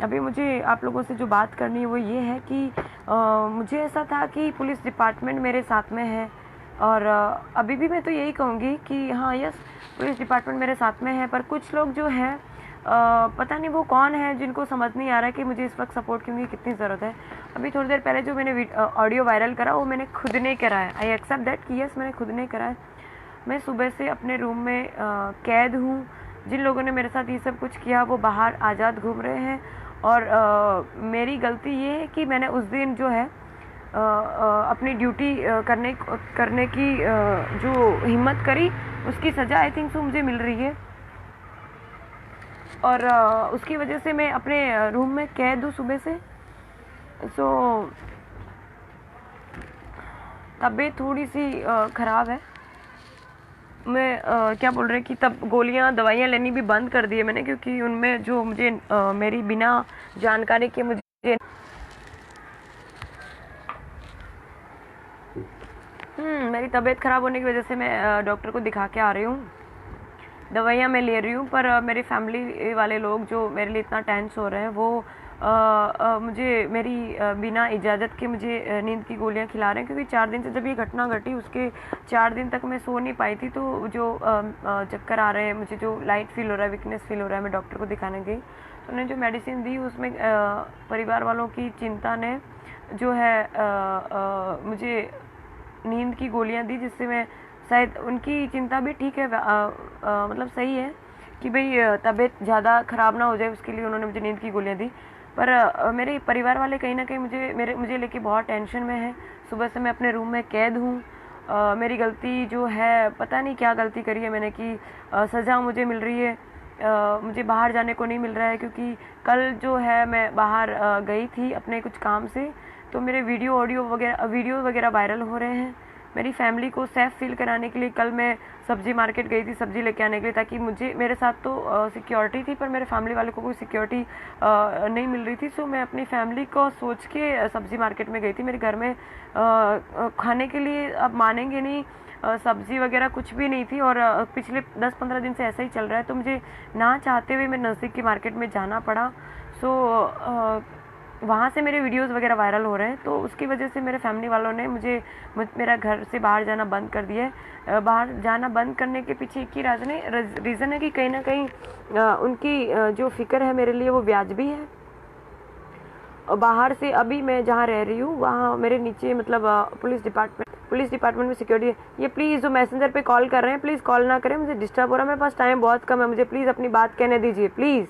अभी मुझे आप लोगों से जो बात करनी है वो ये है कि मुझे ऐसा था कि पुलिस डिपार्टमेंट मेरे साथ में है, और अभी भी मैं तो यही कहूँगी कि हाँ यस, पुलिस डिपार्टमेंट मेरे साथ में है, पर कुछ लोग जो है पता नहीं वो कौन है जिनको समझ नहीं आ रहा है कि मुझे इस वक्त सपोर्ट की कितनी ज़रूरत है। अभी थोड़ी देर पहले जो मैंने ऑडियो वायरल करा वो मैंने खुद ने करा है। आई एक्सेप्ट दैट कि यस मैंने खुद ने करा है। मैं सुबह से अपने रूम में कैद हूँ। जिन लोगों ने मेरे साथ ये सब कुछ किया वो बाहर आज़ाद घूम रहे हैं, और मेरी गलती ये है कि मैंने उस दिन जो है अपनी ड्यूटी करने की जो हिम्मत करी, उसकी सज़ा आई थिंक सो मुझे मिल रही है, और उसकी वजह से मैं अपने रूम में कैद हूँ सुबह से। सो तबीयत थोड़ी सी ख़राब है। मैं क्या बोल रहे कि तब गोलियां दवाइयां लेनी भी बंद कर दी है मैंने, क्योंकि उनमें जो मुझे मेरी बिना जानकारी के मुझे मेरी तबीयत ख़राब होने की वजह से मैं डॉक्टर को दिखा के आ रही हूँ। दवाइयाँ मैं ले रही हूँ, पर मेरे फैमिली वाले लोग जो मेरे लिए इतना टेंस हो रहे हैं वो मुझे मेरी बिना इजाज़त के मुझे नींद की गोलियाँ खिला रहे हैं, क्योंकि 4 दिन से जब ये घटना घटी उसके 4 दिन तक मैं सो नहीं पाई थी। तो जो चक्कर आ रहे हैं, मुझे जो लाइट फील हो रहा है, वीकनेस फील हो रहा है, मैं डॉक्टर को दिखाने गई तो उन्होंने जो मेडिसिन दी उसमें परिवार वालों की चिंता ने जो है मुझे नींद की गोलियाँ दी, जिससे मैं शायद उनकी चिंता भी ठीक है, मतलब सही है कि भाई तबीयत ज़्यादा ख़राब ना हो जाए, उसके लिए उन्होंने मुझे नींद की गोलियाँ दी। पर मेरे परिवार वाले कहीं ना कहीं मुझे लेके बहुत टेंशन में है। सुबह से मैं अपने रूम में कैद हूँ। मेरी गलती जो है, पता नहीं क्या गलती करी है मैंने कि सज़ा मुझे मिल रही है, मुझे बाहर जाने को नहीं मिल रहा है, क्योंकि कल जो है मैं बाहर गई थी अपने कुछ काम से, तो मेरे वीडियो वगैरह वायरल हो रहे हैं। मेरी फैमिली को सेफ फील कराने के लिए कल मैं सब्जी मार्केट गई थी सब्जी लेके आने के लिए, ताकि मेरे साथ तो सिक्योरिटी थी, पर मेरे फैमिली वाले को कोई सिक्योरिटी नहीं मिल रही थी। सो मैं अपनी फैमिली को सोच के सब्जी मार्केट में गई थी। मेरे घर में खाने के लिए, आप मानेंगे नहीं, सब्जी वगैरह कुछ भी नहीं थी, और पिछले 10-15 दिन से ऐसा ही चल रहा है। तो मुझे ना चाहते हुए मेरे नज़दीक की मार्केट में जाना पड़ा। सो वहाँ से मेरे वीडियोस वगैरह वायरल हो रहे हैं, तो उसकी वजह से मेरे फैमिली वालों ने मेरा घर से बाहर जाना बंद कर दिया है। बाहर जाना बंद करने के पीछे एक ही रीज़न है कि कहीं ना कहीं उनकी जो फ़िक्र है मेरे लिए वो वाजिबी है। और बाहर से अभी मैं जहाँ रह रही हूँ वहाँ मेरे नीचे मतलब पुलिस डिपार्टमेंट में सिक्योरिटी है। ये प्लीज़ जो मैसेंजर पे कॉल कर रहे हैं प्लीज़ कॉल ना करें, मुझे डिस्टर्ब हो रहा है, मेरे पास टाइम बहुत कम है, मुझे प्लीज़ अपनी बात कहने दीजिए प्लीज़।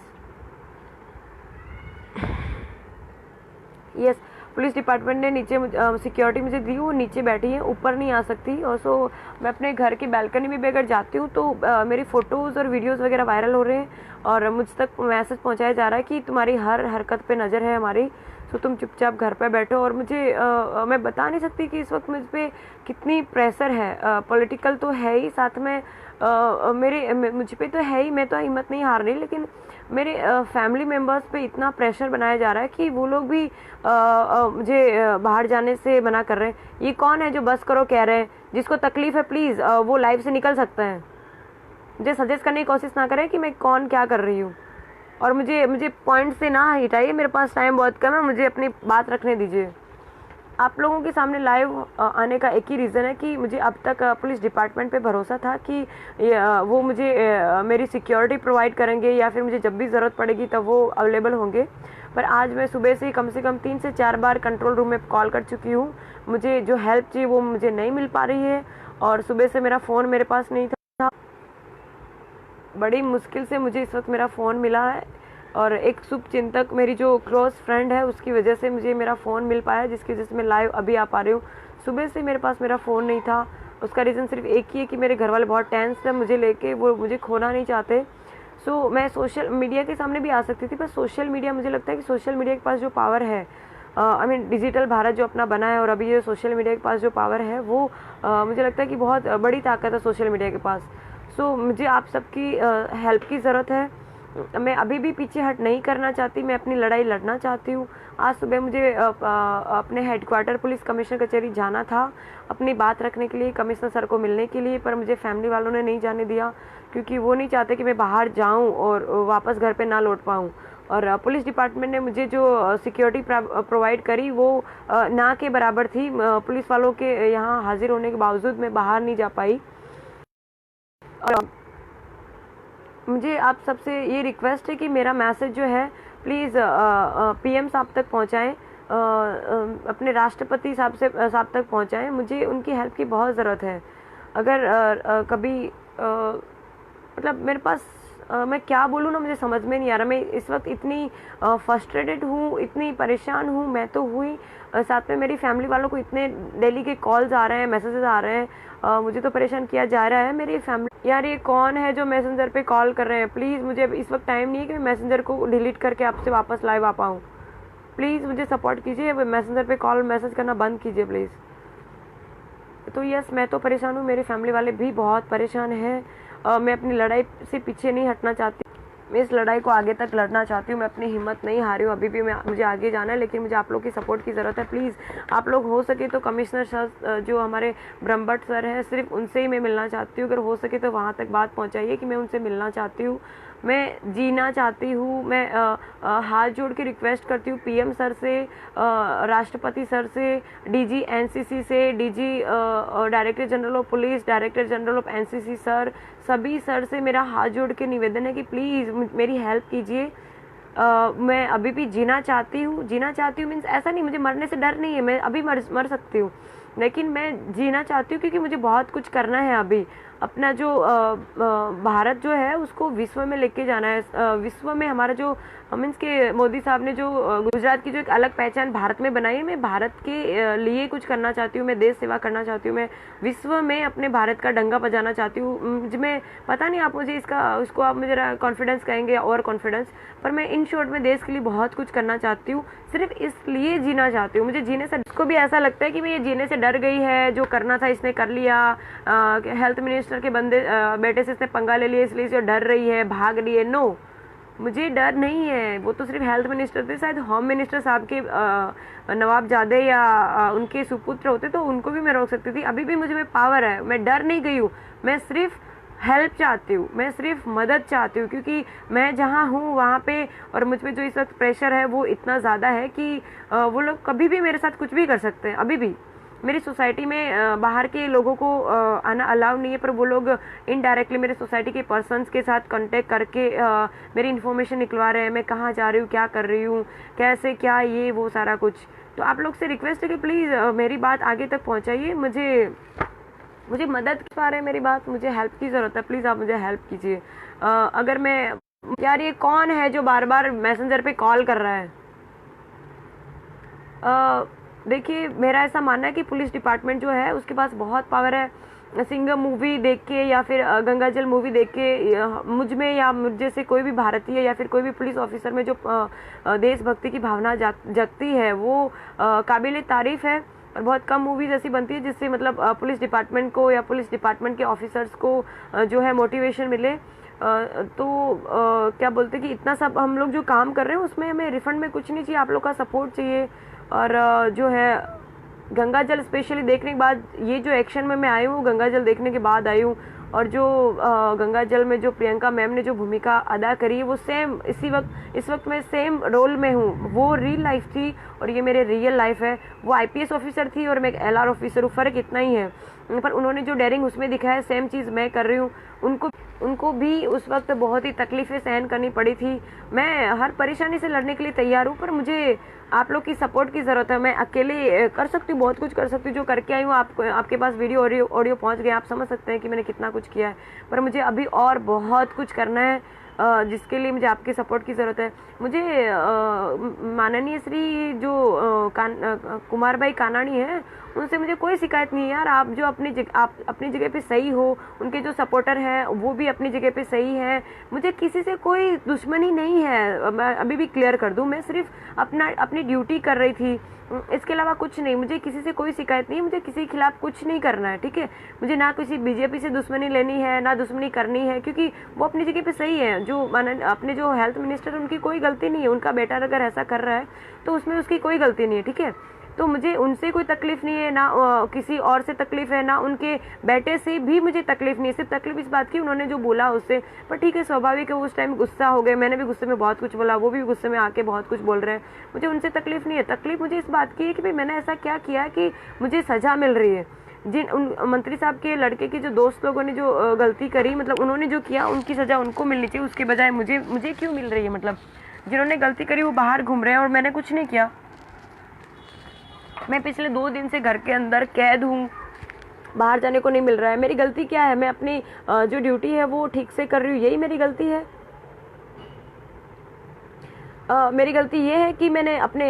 यस, पुलिस डिपार्टमेंट ने नीचे सिक्योरिटी मुझे दी, वो नीचे बैठी है, ऊपर नहीं आ सकती। और सो मैं अपने घर की बैल्कनी में भी अगर जाती हूँ तो मेरी फ़ोटोज़ और वीडियोज़ वगैरह वायरल हो रहे हैं, और मुझ तक मैसेज पहुँचाया जा रहा है कि तुम्हारी हर हरकत पे नज़र है हमारी, तो तुम चुपचाप घर पे बैठो। और मुझे मैं बता नहीं सकती कि इस वक्त मुझ पर कितनी प्रेशर है। पॉलिटिकल तो है ही, साथ में मुझ पे तो है ही, मैं तो हिम्मत नहीं हार रही, लेकिन मेरे फैमिली मेम्बर्स पे इतना प्रेशर बनाया जा रहा है कि वो लोग भी मुझे बाहर जाने से मना कर रहे हैं। ये कौन है जो बस करो कह रहे हैं? जिसको तकलीफ़ है प्लीज़ वो लाइफ से निकल सकते हैं। मुझे सजेस्ट करने की कोशिश ना करें कि मैं कौन क्या कर रही हूँ, और मुझे पॉइंट से ना हटाइए, मेरे पास टाइम बहुत कम है, मुझे अपनी बात रखने दीजिए। आप लोगों के सामने लाइव आने का एक ही रीज़न है कि मुझे अब तक पुलिस डिपार्टमेंट पे भरोसा था कि वो मुझे मेरी सिक्योरिटी प्रोवाइड करेंगे, या फिर मुझे जब भी ज़रूरत पड़ेगी तब वो अवेलेबल होंगे। पर आज मैं सुबह से कम 3 से 4 बार कंट्रोल रूम में कॉल कर चुकी हूँ। मुझे जो हेल्प चाहिए वो मुझे नहीं मिल पा रही है, और सुबह से मेरा फ़ोन मेरे पास नहीं था। बड़ी मुश्किल से मुझे इस वक्त मेरा फ़ोन मिला है, और एक शुभचिंतक मेरी जो क्लोज़ फ्रेंड है उसकी वजह से मुझे मेरा फ़ोन मिल पाया, जिसकी वजह से मैं लाइव अभी आ पा रही हूँ। सुबह से मेरे पास मेरा फ़ोन नहीं था, उसका रीज़न सिर्फ एक ही है कि मेरे घर वाले बहुत टेंस है मुझे लेके, वो मुझे खोना नहीं चाहते। सो मैं सोशल मीडिया के सामने भी आ सकती थी, पर सोशल मीडिया, मुझे लगता है कि सोशल मीडिया के पास जो पावर है, आई मीन डिजिटल भारत जो अपना बना है, और अभी ये सोशल मीडिया के पास जो पावर है वो मुझे लगता है कि बहुत बड़ी ताकत है सोशल मीडिया के पास। सो मुझे आप सबकी हेल्प की ज़रूरत है। मैं अभी भी पीछे हट नहीं करना चाहती, मैं अपनी लड़ाई लड़ना चाहती हूँ। आज सुबह मुझे अपने हेडक्वार्टर पुलिस कमिश्नर कचहरी जाना था अपनी बात रखने के लिए, कमिश्नर सर को मिलने के लिए, पर मुझे फैमिली वालों ने नहीं जाने दिया, क्योंकि वो नहीं चाहते कि मैं बाहर जाऊँ और वापस घर पे ना लौट पाऊँ। और पुलिस डिपार्टमेंट ने मुझे जो सिक्योरिटी प्रोवाइड करी वो ना के बराबर थी। पुलिस वालों के यहाँ हाजिर होने के बावजूद मैं बाहर नहीं जा पाई। और मुझे आप सबसे ये रिक्वेस्ट है कि मेरा मैसेज जो है प्लीज़ पीएम साहब तक पहुँचाएँ, अपने राष्ट्रपति साहब तक पहुँचाएँ। मुझे उनकी हेल्प की बहुत ज़रूरत है। अगर कभी मतलब मेरे पास मैं क्या बोलूँ ना, मुझे समझ में नहीं आ रहा। मैं इस वक्त इतनी फ्रस्ट्रेटेड हूँ, इतनी परेशान हूँ मैं तो हुई, साथ में मेरी फैमिली वालों को इतने डेली के कॉल्स आ रहे हैं, मैसेजेस आ रहे हैं, मुझे तो परेशान किया जा रहा है। मेरी फैमिली, यार ये कौन है जो मैसेंजर पे कॉल कर रहे हैं? प्लीज़ मुझे इस वक्त टाइम नहीं है कि मैं मैसेंजर को डिलीट करके आपसे वापस लाइव आ पाऊँ। प्लीज़ मुझे सपोर्ट कीजिए, मैसेंजर पे कॉल मैसेज करना बंद कीजिए प्लीज़। तो यस, मैं तो परेशान हूँ, मेरी फैमिली वाले भी बहुत परेशान हैं। मैं अपनी लड़ाई से पीछे नहीं हटना चाहती, मैं इस लड़ाई को आगे तक लड़ना चाहती हूँ। मैं अपनी हिम्मत नहीं हारी हूँ, अभी भी मुझे आगे जाना है, लेकिन मुझे आप लोग की सपोर्ट की ज़रूरत है। प्लीज़ आप लोग हो सके तो कमिश्नर सर जो हमारे ब्रह्मभट्ट सर हैं, सिर्फ उनसे ही मैं मिलना चाहती हूँ। अगर हो सके तो वहाँ तक बात पहुँचाइए कि मैं उनसे मिलना चाहती हूँ, मैं जीना चाहती हूँ। मैं हाथ जोड़ के रिक्वेस्ट करती हूँ पीएम सर से, राष्ट्रपति सर से, डीजी एनसीसी से, DG director general of police, director general of NCC sir, सभी सर से मेरा हाथ जोड़ के निवेदन है कि प्लीज़ मेरी हेल्प कीजिए। मैं अभी भी जीना चाहती हूँ मीन्स ऐसा नहीं, मुझे मरने से डर नहीं है, मैं अभी मर सकती हूँ, लेकिन मैं जीना चाहती हूँ क्योंकि मुझे बहुत कुछ करना है अभी। अपना जो भारत जो है उसको विश्व में लेके जाना है। विश्व में हमारा जो मीन्स के मोदी साहब ने जो गुजरात की जो एक अलग पहचान भारत में बनाई है, मैं भारत के लिए कुछ करना चाहती हूँ, मैं देश सेवा करना चाहती हूँ, मैं विश्व में अपने भारत का डंका बजाना चाहती हूँ। मैं पता नहीं आप मुझे उसको आप मुझे कॉन्फिडेंस कहेंगे और कॉन्फिडेंस, पर मैं इन शॉर्ट में देश के लिए बहुत कुछ करना चाहती हूँ, सिर्फ इसलिए जीना चाहती हूँ। मुझे जीने से, इसको भी ऐसा लगता है कि मैं ये जीने से डर गई है, जो करना था इसने कर लिया, हेल्थ मिनिस्टर के बेटे से इसने पंगा ले लिया इसलिए डर रही है, भाग रही है। नो, मुझे डर नहीं है। वो तो सिर्फ हेल्थ मिनिस्टर थे, शायद होम मिनिस्टर साहब के नवाबजादे या उनके सुपुत्र होते तो उनको भी मैं रोक सकती थी। अभी भी मुझे में पावर है, मैं डर नहीं गई हूँ, मैं सिर्फ हेल्प चाहती हूँ, मैं सिर्फ मदद चाहती हूँ, क्योंकि मैं जहाँ हूँ वहाँ पे और मुझ पे जो इस वक्त प्रेशर है वो इतना ज़्यादा है कि वो लोग कभी भी मेरे साथ कुछ भी कर सकते हैं। अभी भी मेरी सोसाइटी में बाहर के लोगों को आना अलाउ नहीं है, पर वो लोग इनडायरेक्टली मेरे सोसाइटी के पर्सन्स के साथ कांटेक्ट करके मेरी इन्फॉर्मेशन निकलवा रहे हैं, मैं कहाँ जा रही हूँ, क्या कर रही हूँ, कैसे क्या, ये वो सारा कुछ। तो आप लोग से रिक्वेस्ट है कि प्लीज़ मेरी बात आगे तक पहुँचाइए, मुझे मदद पा रहे हैं मेरी बात, मुझे हेल्प की ज़रूरत है, प्लीज़ आप मुझे हेल्प कीजिए। अगर मैं, यार ये कौन है जो बार बार मैसेंजर पे कॉल कर रहा है? देखिए, मेरा ऐसा मानना है कि पुलिस डिपार्टमेंट जो है उसके पास बहुत पावर है। सिंघम मूवी देख के या फिर गंगाजल मूवी देख के मुझ में या मुझे से कोई भी भारतीय या फिर कोई भी पुलिस ऑफिसर में जो देशभक्ति की भावना जगती है वो काबिल तारीफ़ है। और बहुत कम मूवीज़ ऐसी बनती है जिससे मतलब पुलिस डिपार्टमेंट को या पुलिस डिपार्टमेंट के ऑफिसर्स को जो है मोटिवेशन मिले। तो क्या बोलते कि इतना सब हम लोग जो काम कर रहे हैं उसमें हमें रिफंड में कुछ नहीं चाहिए, आप लोग का सपोर्ट चाहिए। और जो है गंगाजल स्पेशली देखने के बाद, ये जो एक्शन में मैं आई हूँ गंगाजल देखने के बाद आई हूँ, और जो गंगाजल में जो प्रियंका मैम ने जो भूमिका अदा करी है वो सेम इस वक्त मैं सेम रोल में हूँ। वो रियल लाइफ थी और ये मेरे रियल लाइफ है। वो आईपीएस ऑफिसर थी और मैं एक एलआर ऑफिसर हूँ, फ़र्क इतना ही है, पर उन्होंने जो डेयरिंग उसमें दिखाया सेम चीज़ मैं कर रही हूँ। उनको भी उस वक्त बहुत ही तकलीफ़ें सहन करनी पड़ी थी। मैं हर परेशानी से लड़ने के लिए तैयार हूँ, पर मुझे आप लोग की सपोर्ट की ज़रूरत है। मैं अकेले कर सकती हूँ, बहुत कुछ कर सकती हूँ, जो करके आई हूँ आपके पास वीडियो ऑडियो पहुँच गया, आप समझ सकते हैं कि मैंने कितना कुछ किया है, पर मुझे अभी और बहुत कुछ करना है, जिसके लिए मुझे आपके सपोर्ट की ज़रूरत है। मुझे माननीय श्री जो कुमार भाई कानाणी हैं उनसे मुझे कोई शिकायत नहीं है यार। आप जो आप अपनी जगह पे सही हो, उनके जो सपोर्टर हैं वो भी अपनी जगह पे सही है, मुझे किसी से कोई दुश्मनी नहीं है। मैं अभी भी क्लियर कर दूं, मैं सिर्फ अपनी ड्यूटी कर रही थी, इसके अलावा कुछ नहीं। मुझे किसी से कोई शिकायत नहीं है, मुझे किसी के खिलाफ कुछ नहीं करना है, ठीक है। मुझे ना किसी बीजेपी से दुश्मनी लेनी है, ना दुश्मनी करनी है, क्योंकि वो अपनी जगह पे सही है। जो अपने जो हेल्थ मिनिस्टर, उनकी कोई गलती नहीं है, उनका बेटा अगर ऐसा कर रहा है तो उसमें उसकी कोई गलती नहीं है, ठीक है। तो मुझे उनसे कोई तकलीफ़ नहीं है, ना किसी और से तकलीफ़ है, ना उनके बेटे से भी मुझे तकलीफ़ नहीं है। सिर्फ तकलीफ़ इस बात की उन्होंने जो बोला उससे, पर ठीक है, स्वाभाविक है, उस टाइम गुस्सा हो गए, मैंने भी गुस्से में बहुत कुछ बोला, वो भी गुस्से में आके बहुत कुछ बोल रहे हैं। मुझे उनसे तकलीफ़ नहीं है, तकलीफ़ मुझे इस बात की है कि भाई मैंने ऐसा क्या किया कि मुझे सज़ा मिल रही है। जिन उन मंत्री साहब के लड़के के जो दोस्त लोगों ने जो गलती करी, मतलब उन्होंने जो किया उनकी सज़ा उनको मिलनी चाहिए, उसके बजाय मुझे क्यों मिल रही है। मतलब जिन्होंने गलती करी वो बाहर घूम रहे हैं और मैंने कुछ नहीं किया। मैं पिछले 2 दिन से घर के अंदर कैद हूँ, बाहर जाने को नहीं मिल रहा है। मेरी गलती क्या है? मैं अपनी जो ड्यूटी है वो ठीक से कर रही हूँ, यही मेरी गलती है। मेरी गलती ये है कि मैंने अपने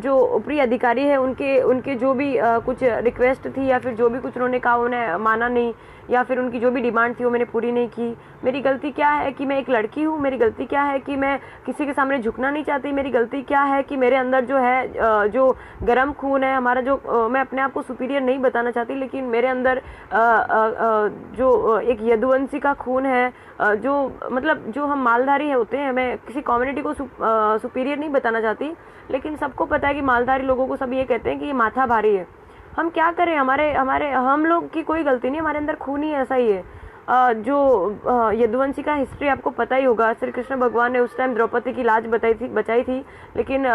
जो ऊपरी अधिकारी है उनके जो भी कुछ रिक्वेस्ट थी या फिर जो भी कुछ उन्होंने कहा उन्हें माना नहीं, या फिर उनकी जो भी डिमांड थी वो मैंने पूरी नहीं की। मेरी गलती क्या है कि मैं एक लड़की हूँ। मेरी गलती क्या है कि मैं किसी के सामने झुकना नहीं चाहती। मेरी गलती क्या है कि मेरे अंदर जो है जो गर्म खून है हमारा, जो मैं अपने आप को सुपीरियर नहीं बताना चाहती, लेकिन मेरे अंदर जो एक यदुवंशी का खून है, जो मतलब जो हम मालधारी होते हैं। मैं किसी कम्युनिटी को सुपीरियर नहीं बताना चाहती, लेकिन सबको पता है कि मालधारी लोगों को सब ये कहते हैं कि ये माथा भारी है। हम क्या करें? हमारे हमारे हम लोग की कोई गलती नहीं, हमारे अंदर खून ही ऐसा ही है। जो यदुवंशी का हिस्ट्री आपको पता ही होगा। श्री कृष्ण भगवान ने उस टाइम द्रौपदी की लाज बचाई थी, लेकिन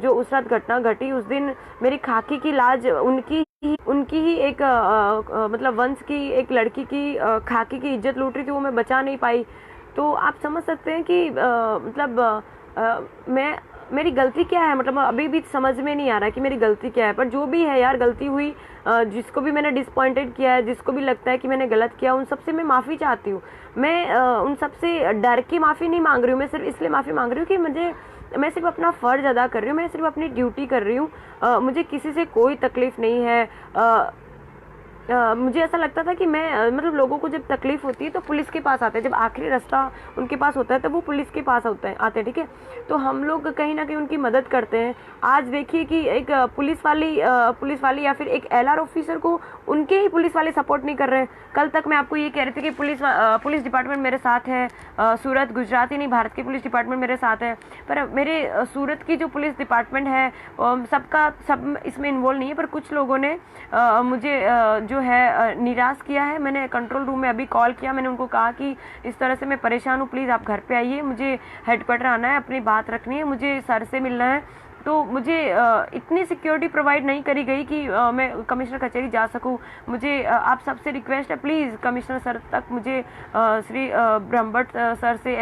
जो उस रात घटना घटी उस दिन मेरी खाकी की लाज उनकी ही एक मतलब वंश की एक लड़की की खाकी की इज्जत लूट रही थी, वो मैं बचा नहीं पाई। तो आप समझ सकते हैं कि मतलब मेरी गलती क्या है। मतलब अभी भी समझ में नहीं आ रहा कि मेरी गलती क्या है, पर जो भी है यार, गलती हुई। जिसको भी मैंने डिसअपॉइंटेड किया है, जिसको भी लगता है कि मैंने गलत किया, उन सबसे मैं माफ़ी चाहती हूँ। मैं उन सबसे डर के माफ़ी नहीं मांग रही हूँ, मैं सिर्फ इसलिए माफ़ी मांग रही हूँ कि मैं सिर्फ अपना फ़र्ज़ अदा कर रही हूँ, मैं सिर्फ अपनी ड्यूटी कर रही हूँ। मुझे किसी से कोई तकलीफ़ नहीं है। मुझे ऐसा लगता था कि मैं मतलब लोगों को जब तकलीफ होती है तो पुलिस के पास आते हैं, जब आखिरी रास्ता उनके पास होता है तब वो पुलिस के पास आते हैं, ठीक है। तो हम लोग कहीं ना कहीं उनकी मदद करते हैं। आज देखिए कि एक पुलिस वाली या फिर एक LR ऑफिसर को उनके ही पुलिस वाले सपोर्ट नहीं कर रहे हैं। कल तक मैं आपको ये कह रही थी कि पुलिस डिपार्टमेंट मेरे साथ है, सूरत गुजरात ही नहीं भारत की पुलिस डिपार्टमेंट मेरे साथ है, पर मेरे सूरत की जो पुलिस डिपार्टमेंट है सब इसमें इन्वॉल्व नहीं है। पर कुछ लोगों ने मुझे जो है निराश किया है। मैंने कंट्रोल रूम में अभी कॉल किया, मैंने उनको कहा कि इस तरह से मैं परेशान हूँ, प्लीज़ आप घर पे आइए, मुझे हेडक्वार्टर आना है, अपनी बात रखनी है, मुझे सर से मिलना है। तो मुझे इतनी सिक्योरिटी प्रोवाइड नहीं करी गई कि मैं कमिश्नर कचहरी जा सकूं। मुझे आप सबसे रिक्वेस्ट है, प्लीज़ कमिश्नर सर तक मुझे श्री ब्रह्मभट्ट सर से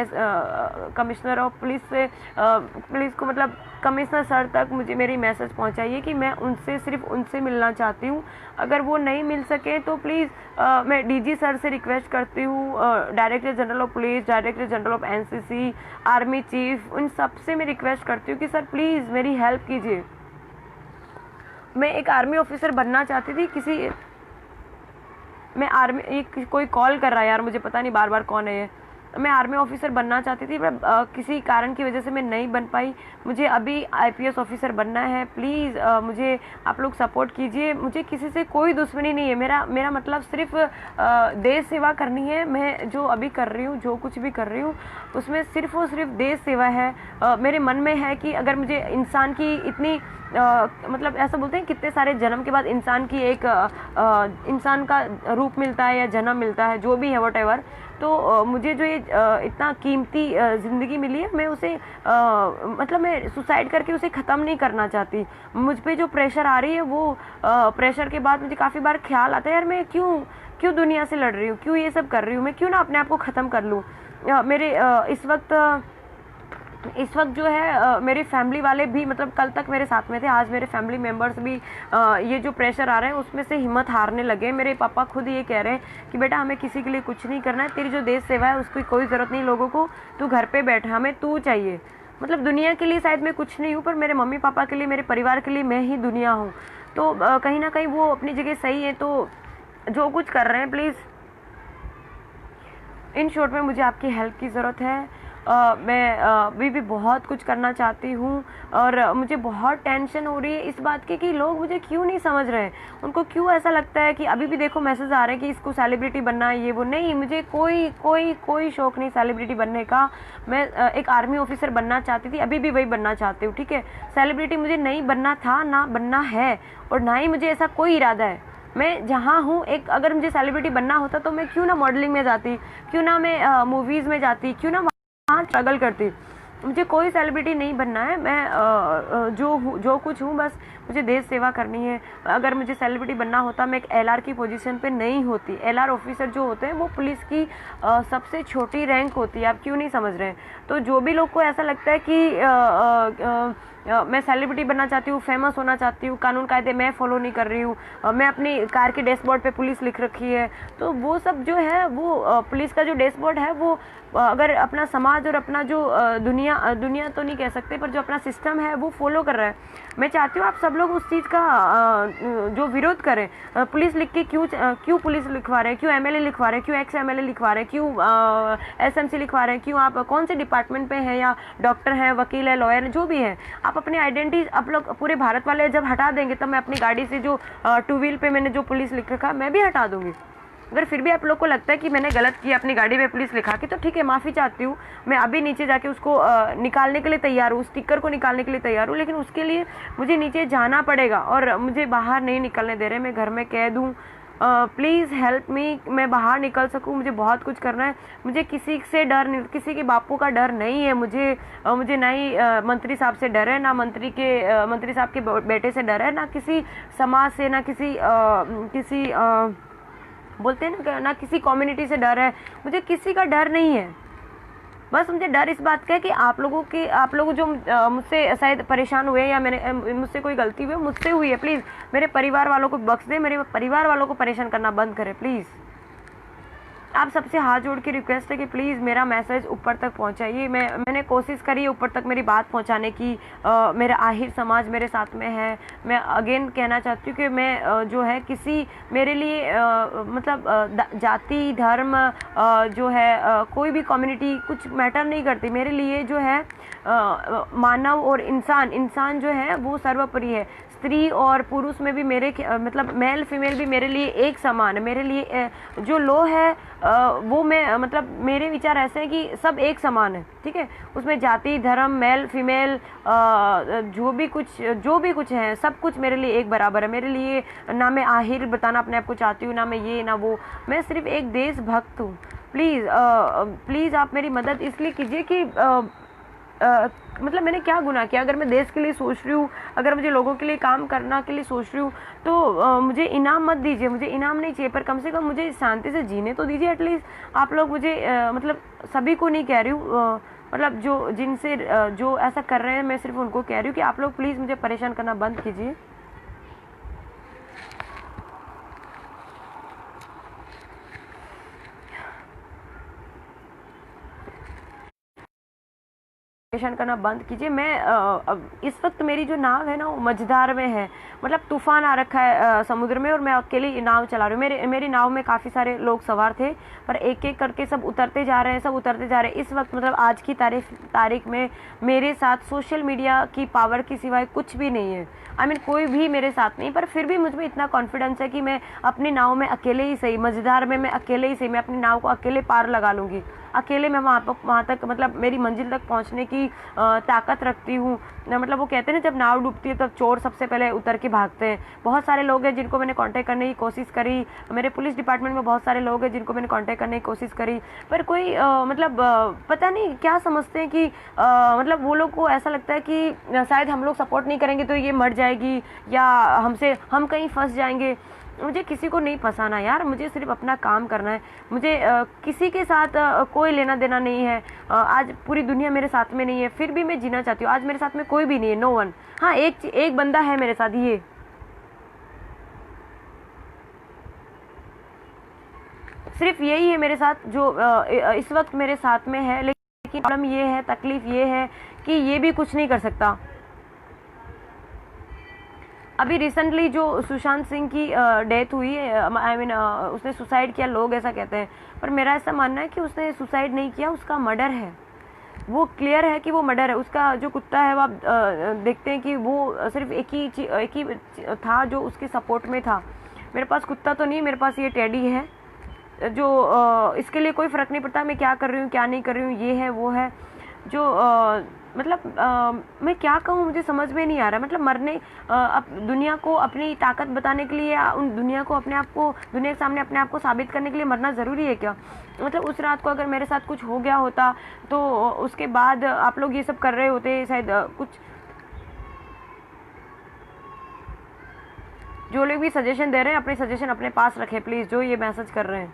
कमिश्नर ऑफ पुलिस से पुलिस को मतलब कमिश्नर सर तक मुझे मेरी मैसेज पहुंचाइए कि मैं सिर्फ उनसे मिलना चाहती हूं। अगर वो नहीं मिल सके तो प्लीज़ मैं DG सर से रिक्वेस्ट करती हूँ, director general of police, director general of NCC, army chief, उन सब से मैं रिक्वेस्ट करती हूँ कि सर प्लीज़ मेरी हेल्प कीजिए। मैं एक आर्मी ऑफिसर बनना चाहती थी। कोई कॉल कर रहा है यार, मुझे पता नहीं बार बार कौन है ये। मैं आर्मी ऑफिसर बनना चाहती थी, पर किसी कारण की वजह से मैं नहीं बन पाई। मुझे अभी IPS ऑफिसर बनना है। प्लीज़ मुझे आप लोग सपोर्ट कीजिए। मुझे किसी से कोई दुश्मनी नहीं है। मेरा मतलब सिर्फ देश सेवा करनी है। मैं जो अभी कर रही हूँ, जो कुछ भी कर रही हूँ, उसमें सिर्फ और सिर्फ देश सेवा है। मेरे मन में है कि अगर मुझे इंसान की इतनी मतलब ऐसा बोलते हैं कितने सारे जन्म के बाद इंसान की एक इंसान का रूप मिलता है या जन्म मिलता है, जो भी है वॉटएवर। तो मुझे जो ये इतना कीमती ज़िंदगी मिली है, मैं उसे मतलब मैं सुसाइड करके उसे ख़त्म नहीं करना चाहती। मुझ पे जो प्रेशर आ रही है वो प्रेशर के बाद मुझे काफ़ी बार ख्याल आता है, यार मैं क्यों दुनिया से लड़ रही हूँ, क्यों ये सब कर रही हूँ, मैं क्यों ना अपने आप को ख़त्म कर लूँ। मेरे इस वक्त जो है मेरे फैमिली वाले भी मतलब कल तक मेरे साथ में थे, आज मेरे फैमिली मेम्बर्स भी ये जो प्रेशर आ रहे हैं उसमें से हिम्मत हारने लगे। मेरे पापा खुद ये कह रहे हैं कि बेटा हमें किसी के लिए कुछ नहीं करना है, तेरी जो देश सेवा है उसकी कोई ज़रूरत नहीं लोगों को, तू घर पे बैठ, हमें तू चाहिए। मतलब दुनिया के लिए शायद मैं कुछ नहीं हूँ, पर मेरे मम्मी पापा के लिए, मेरे परिवार के लिए मैं ही दुनिया हूँ। तो कहीं ना कहीं वो अपनी जगह सही है। तो जो कुछ कर रहे हैं प्लीज़ इन शॉर्ट में मुझे आपकी हेल्प की ज़रूरत है। मैं अभी भी बहुत कुछ करना चाहती हूँ और मुझे बहुत टेंशन हो रही है इस बात की कि लोग मुझे क्यों नहीं समझ रहे हैं। उनको क्यों ऐसा लगता है कि अभी भी देखो मैसेज आ रहे हैं कि इसको सेलिब्रिटी बनना है, ये वो। नहीं, मुझे कोई कोई कोई शौक नहीं सेलिब्रिटी बनने का। मैं एक आर्मी ऑफिसर बनना चाहती थी, अभी भी वही बनना चाहती हूँ, ठीक है। सेलिब्रिटी मुझे नहीं बनना था, ना बनना है, और ना ही मुझे ऐसा कोई इरादा है। मैं जहाँ हूँ, एक अगर मुझे सेलिब्रिटी बनना होता तो मैं क्यों ना मॉडलिंग में जाती, क्यों ना मैं मूवीज़ में जाती, क्यों ना वहाँ स्ट्रगल करती। मुझे कोई सेलिब्रिटी नहीं बनना है। मैं जो कुछ हूँ, बस मुझे देश सेवा करनी है। अगर मुझे सेलिब्रिटी बनना होता, मैं एक एलआर की पोजीशन पे नहीं होती। एलआर ऑफिसर जो होते हैं वो पुलिस की सबसे छोटी रैंक होती है। आप क्यों नहीं समझ रहे हैं? तो जो भी लोग को ऐसा लगता है कि मैं सेलिब्रिटी बनना चाहती हूँ, फेमस होना चाहती हूँ, कानून कायदे मैं फॉलो नहीं कर रही हूँ, मैं अपनी कार के डैशबोर्ड पे पुलिस लिख रखी है, तो वो सब जो है वो पुलिस का जो डैशबोर्ड है वो अगर अपना समाज और अपना जो दुनिया तो नहीं कह सकते, पर जो अपना सिस्टम है वो फॉलो कर रहा है। मैं चाहती हूँ आप सब लोग उस चीज़ का जो विरोध करें। पुलिस लिख के क्यों पुलिस लिखवा रहे हैं, क्यों एमएलए लिखवा रहे हैं, क्यों एक्स एमएलए लिखवा रहे हैं, क्यों एसएमसी लिखवा रहे हैं, क्यों आप कौन से डिपार्टमेंट पे हैं, या डॉक्टर हैं, वकील है, लॉयर है, जो भी है, आप अपनी आइडेंटिटी आप लोग पूरे भारत वाले जब हटा देंगे तब मैं अपनी गाड़ी से जो टू व्हील पे मैंने जो पुलिस लिख रखा मैं भी हटा दूंगी। अगर फिर भी आप लोग को लगता है कि मैंने गलत किया अपनी गाड़ी पे पुलिस लिखा के, तो ठीक है, माफ़ी चाहती हूँ। मैं अभी नीचे जाके उसको निकालने के लिए तैयार हूँ, स्टिकर को निकालने के लिए तैयार हूँ, लेकिन उसके लिए मुझे नीचे जाना पड़ेगा और मुझे बाहर नहीं निकलने दे रहे। मैं घर में कैद हूँ। प्लीज़ हेल्प मी, मैं बाहर निकल सकूँ। मुझे बहुत कुछ करना है। मुझे किसी से डर नहीं, किसी के बापू का डर नहीं है। मुझे ना ही मंत्री साहब से डर है, ना मंत्री साहब के बेटे से डर है, ना किसी समाज से, ना किसी बोलते हैं ना किसी कम्युनिटी से डर है। मुझे किसी का डर नहीं है। बस मुझे डर इस बात का है कि आप लोग जो मुझसे शायद परेशान हुए, या मुझसे कोई गलती हुई, मुझसे हुई है, प्लीज़ मेरे परिवार वालों को बख्श दे। मेरे परिवार वालों को परेशान करना बंद करें प्लीज़। आप सबसे हाथ जोड़ के रिक्वेस्ट है कि प्लीज़ मेरा मैसेज ऊपर तक पहुंचाइए। मैंने कोशिश करी है ऊपर तक मेरी बात पहुंचाने की। मेरा आहिर समाज मेरे साथ में है। मैं अगेन कहना चाहती हूँ कि मैं जो है किसी मेरे लिए मतलब जाति धर्म जो है कोई भी कम्युनिटी कुछ मैटर नहीं करती। मेरे लिए जो है मानव और इंसान जो है वो सर्वोपरि है। स्त्री और पुरुष में भी मेरे मतलब मेल फीमेल भी मेरे लिए एक समान है। मेरे लिए जो लो है वो मैं मतलब मेरे विचार ऐसे हैं कि सब एक समान है, ठीक है। उसमें जाति धर्म मेल फीमेल जो भी कुछ है, सब कुछ मेरे लिए एक बराबर है। मेरे लिए ना मैं आहिर बताना अपने आप को चाहती हूँ, ना मैं ये ना वो। मैं सिर्फ एक देशभक्त हूँ। प्लीज़ आप मेरी मदद इसलिए कीजिए कि मतलब मैंने क्या गुनाह किया? अगर मैं देश के लिए सोच रही हूँ, अगर मुझे लोगों के लिए काम करना के लिए सोच रही हूँ, तो मुझे इनाम मत दीजिए। मुझे इनाम नहीं चाहिए, पर कम से कम मुझे शांति से जीने तो दीजिए एटलीस्ट। आप लोग मुझे मतलब सभी को नहीं कह रही हूँ, मतलब जो ऐसा कर रहे हैं, मैं सिर्फ उनको कह रही हूँ कि आप लोग प्लीज़ मुझे परेशान करना बंद कीजिए। परेशान करना बंद कीजिए। मैं अब इस वक्त मेरी जो नाव है ना वो मझधार में है। मतलब तूफान आ रखा है समुद्र में, और मैं अकेली नाव चला रही हूँ। मेरी नाव में काफ़ी सारे लोग सवार थे, पर एक एक करके सब उतरते जा रहे हैं। इस वक्त मतलब आज की तारीख में मेरे साथ सोशल मीडिया की पावर की सिवाय कुछ भी नहीं है। कोई भी मेरे साथ नहीं, पर फिर भी मुझ में इतना कॉन्फिडेंस है कि मैं अपनी नाव में अकेले ही सही, मझधार में मैं अकेले ही सही, मैं अपनी नाव को अकेले पार लगा लूँगी। अकेले मैं वहाँ तक मतलब मेरी मंजिल तक पहुँचने की ताकत रखती हूँ। मतलब वो कहते हैं ना, जब नाव डूबती है तब चोर सबसे पहले उतर के भागते हैं। बहुत सारे लोग हैं जिनको मैंने कांटेक्ट करने की कोशिश करी। मेरे पुलिस डिपार्टमेंट में बहुत सारे लोग हैं जिनको मैंने कांटेक्ट करने की कोशिश करी, पर कोई पता नहीं क्या समझते हैं कि मतलब वो लोग को ऐसा लगता है कि शायद हम लोग सपोर्ट नहीं करेंगे तो ये मर जाएगी, या हम कहीं फंस जाएंगे। मुझे किसी को नहीं फंसाना यार, मुझे सिर्फ अपना काम करना है। मुझे किसी के साथ कोई लेना देना नहीं है। आज पूरी दुनिया मेरे साथ में नहीं है, फिर भी मैं जीना चाहती हूँ। आज मेरे साथ में कोई भी नहीं है, नो वन। हाँ, एक बंदा है मेरे साथ, ये सिर्फ यही है मेरे साथ जो इस वक्त मेरे साथ में है। लेकिन प्रॉब्लम ये है, तकलीफ ये है कि ये भी कुछ नहीं कर सकता। अभी रिसेंटली जो सुशांत सिंह की डेथ हुई है, उसने सुसाइड किया, लोग ऐसा कहते हैं, पर मेरा ऐसा मानना है कि उसने सुसाइड नहीं किया, उसका मर्डर है। वो क्लियर है कि वो मर्डर है। उसका जो कुत्ता है वो आप देखते हैं कि वो सिर्फ एक ही था जो उसके सपोर्ट में था। मेरे पास कुत्ता तो नहीं, मेरे पास ये टेडी है जो इसके लिए कोई फ़र्क नहीं पड़ता मैं क्या कर रही हूँ क्या नहीं कर रही हूँ, ये है वो है जो मतलब मैं क्या कहूँ, मुझे समझ में नहीं आ रहा। मतलब मरने दुनिया को अपनी ताकत बताने के लिए, उन दुनिया को अपने आप को, दुनिया के सामने अपने आप को साबित करने के लिए मरना ज़रूरी है क्या? मतलब उस रात को अगर मेरे साथ कुछ हो गया होता तो उसके बाद आप लोग ये सब कर रहे होते शायद। कुछ जो लोग भी सजेशन दे रहे हैं अपने सजेशन अपने पास रखें प्लीज़। जो ये मैसेज कर रहे हैं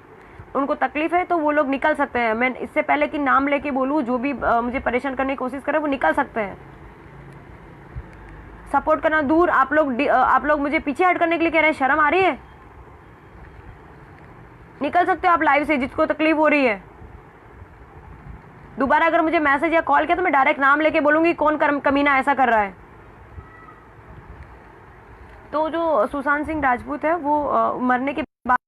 उनको तकलीफ है तो वो लोग निकल सकते हैं। मैं इससे पहले कि नाम लेके बोलूँ, जो भी मुझे परेशान करने की कोशिश करे वो निकल सकते हैं। सपोर्ट करना दूर, आप लोग मुझे पीछे हट करने के लिए कह रहे हैं। शर्म आ रही है? निकल सकते हो आप लाइव से, जिसको तकलीफ हो रही है। दोबारा अगर मुझे मैसेज या कॉल किया तो मैं डायरेक्ट नाम लेके बोलूंगी कौन कमीना ऐसा कर रहा है। तो जो सुशांत सिंह राजपूत है वो मरने के बाद